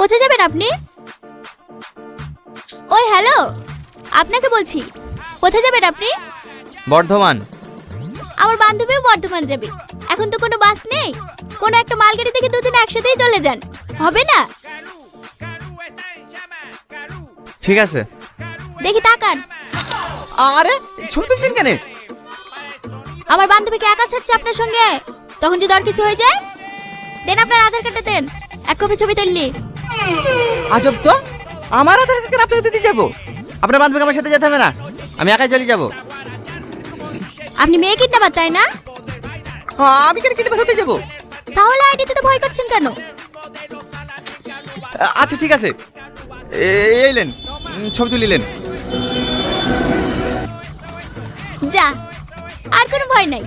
কোথায় যাবেন আপনি? ওই হ্যালো, আপনাকে বলছি, কোথায় যাবেন আপনি? বর্ধমান। আমার বান্ধবীও বর্ধমান যাবে। এখন তো কোনো বাস নেই, কোনো একটা মালগাড়ি থেকে দুজনে একসাথেই চলে যান, হবে না? ঠিক আছে। দেখি তাকান। আরে ছবি তুলছেন কেন? আমার বান্ধবীকে একা ছাড়ছে আপনার সঙ্গে, তখন যদি আর কিছু হয়ে যায়। দেন আপনার আধার কার্ডটা দেন, এক কপি ছবি তুললি। আজব তো, আমার আধার কার্ড আপনাকে দিতে যাবো? আপনার বান্ধবীকে আমার সাথে যেতে হবে না, আমি একাই চলে যাবো। আপনি মেয়ে কিডন্যাপার তাই না? হ্যাঁ, আমি কেন কিডন্যাপার হতে যাবো? তাহলে আইডিতে তো ভয় করছেন কেন? আচ্ছা ঠিক আছে, এইলেন ছবি তুলিলেন। যা, আর কোনো ভয় নাই।